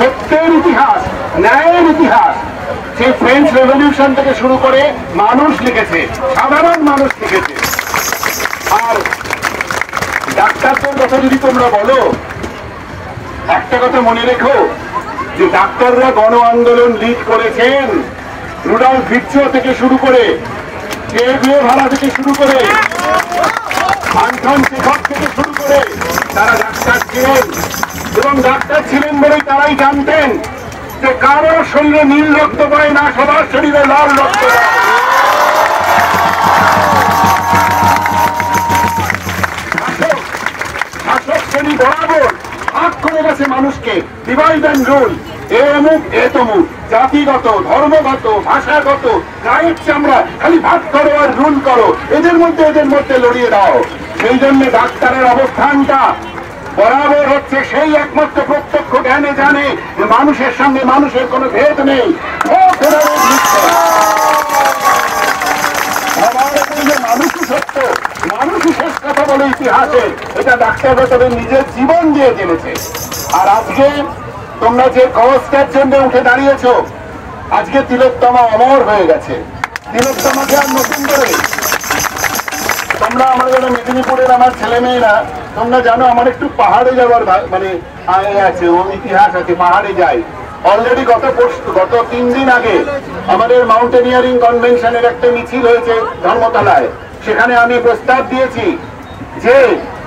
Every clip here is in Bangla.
সত্যের ইতিহাস, ন্যায়ের ইতিহাস সেই ফ্রেঞ্চ রেভলিউশন থেকে শুরু করে মানুষ লিখেছে, সাধারণ মানুষ লিখেছে। আর ডাক্তারদের কথা যদি তোমরা বলো, একটা কথা মনে রেখো যে ডাক্তাররা গণ আন্দোলন লিড করেছেন। রুডল্ফ ভিট্রিও থেকে শুরু করে, কে গুয়েভারা থেকে শুরু করে, আন্টন চেখভ থেকে শুরু করে তারা ডাক্তার ছিলেন। এবং ডাক্তার ছিলেন বলেই তারাই জানতেন যে কারো শরীরে নীল রক্ত পায় না, সবার শরীরে লাল রক্ত পায়। শাসক শ্রেণী বরাবর ভাগ করে গেছে মানুষকে, ডিভাইড অ্যান্ড রুল। এ অমুক, এ তমুক, জাতিগত, ধর্মগত, ভাষাগত, গায়ের চামড়া, খালি ভাগ করো আর রুল করো, এদের মধ্যে লড়িয়ে দাও। সেই জন্য ডাক্তারের অবস্থানটা বরাবর হচ্ছে সেই একমাত্র প্রত্যক্ষ জ্ঞানে জানে যে মানুষের সঙ্গে মানুষের কোনো ভেদ নেই। মানুষই সত্য, মানুষই শেষ কথা বলে ইতিহাসে, এটা ডাক্তাররা তাদের নিজের জীবন দিয়ে জেনেছে। আর আজকে তোমরা যে কজটার জন্য উঠে দাঁড়িয়েছ, আজকে তিলোত্তমা অমর হয়ে গেছে। তিলোত্তমাকে আর নতুন করে তোমরা, আমাদের মেদিনীপুরের আমার ছেলে মেয়েরা, তোমরা জানো আমার একটু পাহাড়ে যাওয়ার মানে আছে, ও ইতিহাস আছে, পাহাড়ে যাই। অলরেডি গত 3 দিন আগে আমাদের মাউন্টেনিয়ারিং কনভেনশনের একটা মিছিল হয়েছে ধর্মতলায়। সেখানে আমি প্রস্তাব দিয়েছি যে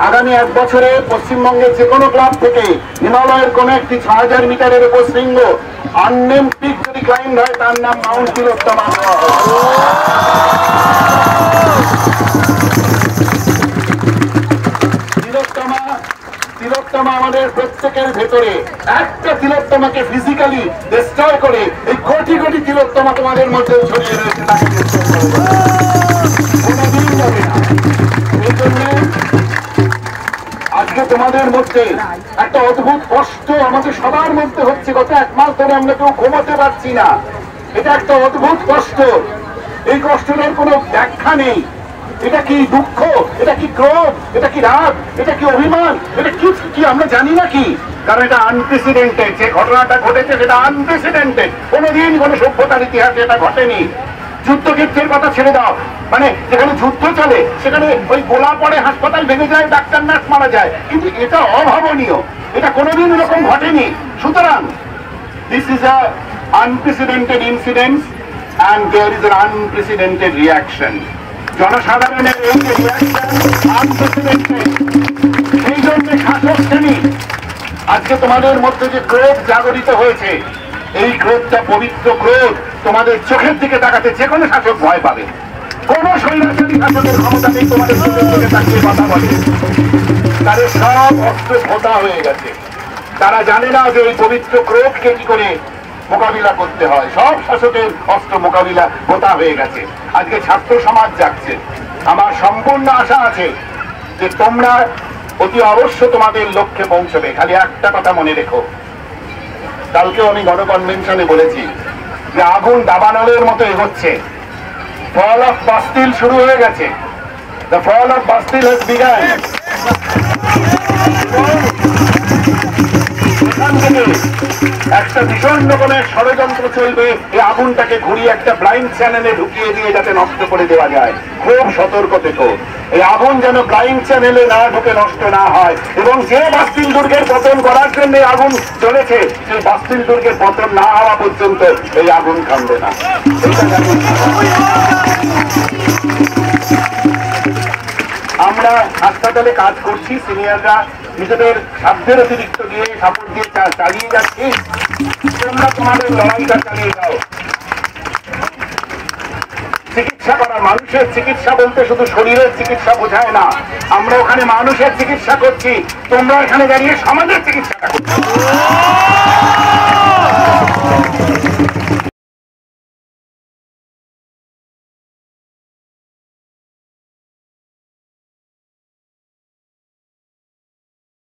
আগামী 1 বছরে পশ্চিমবঙ্গের যে কোনো ক্লাব থেকে হিমালয়ের কোন একটি 6000 মিটারের উপর শৃঙ্গ আননেম পিক যদি ক্লাইম্ব হয়, তার নাম মাউন্ট তিলোত্তমা। তিলোত্তমা আমাদের প্রত্যেকের ভেতরে, একটা তিলোত্তমাকে ফিজিক্যালি ডিস্ট্রয় করে এই কোটি কোটি তিলোত্তমা তোমাদের মধ্যে ছড়িয়ে রয়েছে, তাকে কোনদিন যাবে না। এই জন্য আজকে তোমাদের মধ্যে একটা অদ্ভুত কষ্ট আমাদের সবার মধ্যে হচ্ছে। গত 1 মাস ধরে আমরা কেউ ঘুমাতে পারছি না। এটা একটা অদ্ভুত কষ্ট। এই কষ্টের কোনো ব্যাখ্যা নেই। এটা কি দুঃখ, এটা কি ক্রোধ, এটা কি রাগ, এটা কি অভিমান, এটা কি আমরা জানি না কি? কারণ এটা আনপ্রেসিডেন্টেড। যে ঘটনাটা ঘটেছে সেটা আনপ্রেসিডেন্টেড, কোনোদিন কোনো সভ্যতার ইতিহাসে এটা ঘটেনি। যুদ্ধক্ষেত্রের কথা ছেড়ে দাও, মানে যেখানে যুদ্ধ চলে সেখানে ওই গোলা পড়ে, হাসপাতাল ভেঙে যায়, ডাক্তার নার্স মারা যায়, কিন্তু এটা অভাবনীয়, এটা কোনোদিন এরকম ঘটেনি। সুতরাং this is a unprecedented incident and there is an unprecedented reaction. জনসাধারণের এই যে রিয়াকশন আনপ্রেসিডেন্টেড। সেই জন্য শাসক শ্রেণী আজকে তোমাদের মধ্যে যে ক্রোধ জাগরিত হয়েছে, এই ক্রোধটা পবিত্র ক্রোধ। তোমাদের চোখের দিকে তাকাতে যে কোনো শাসক ভয় পাবে। কোন স্বৈরাচারী শাসকের ক্ষমতা নেই তোমাদের চোখের দিকে তাকিয়ে কথা বলে। তাদের সব অস্ত্র ভোতা হয়ে গেছে। তারা জানে না যে এই পবিত্র ক্রোধকে কি করে মোকাবিলা করতে হয়। সব শাসকের অস্ত্র মোকাবিলা ভোতা হয়ে গেছে। আজকে ছাত্র সমাজ যাচ্ছে। আমার সম্পূর্ণ আশা আছে যে তোমরা অতি অবশ্য তোমাদের লক্ষ্যে পৌঁছবে। খালি একটা কথা মনে রেখো, কালকেও আমি গণকনভেনশনে বলেছি যে আগুন দাবানলের মতো এগোচ্ছে। ফল অফ বাস্তিল শুরু হয়ে গেছে। The fall of Bastille has begun. এখান থেকে একটা ভীষণ রকমের ষড়যন্ত্র চলবে এই আগুনটাকে ঘুরিয়ে একটা ব্লাইন্ড চ্যানেলে ঢুকিয়ে দিয়ে যাতে নষ্ট করে দেওয়া যায়। খুব সতর্ক থেকো, এই আগুন যেন ব্লাইন্ড চ্যানেলে না ঢুকে নষ্ট না হয়। এবং যে বাস্তিল দুর্গের পতন করার জন্য আগুন চলেছে, সেই বাস্তিল দুর্গের পতন না হওয়া পর্যন্ত এই আগুন থামবে না। আমরা হাসপাতালে কাজ করছি, সিনিয়ররা নিজেদের সাধ্যের অতিরিক্ত দিয়ে সাপোর্ট দিয়ে চালিয়ে যাচ্ছি। তোমরা তোমাদের লড়াইটা চালিয়ে যাও। চিকিৎসা করা, মানুষের চিকিৎসা বলতে শুধু শরীরের চিকিৎসা বোঝায় না। আমরা ওখানে মানুষের চিকিৎসা করছি, তোমরা এখানে দাঁড়িয়ে সমাজের চিকিৎসাটা করছো।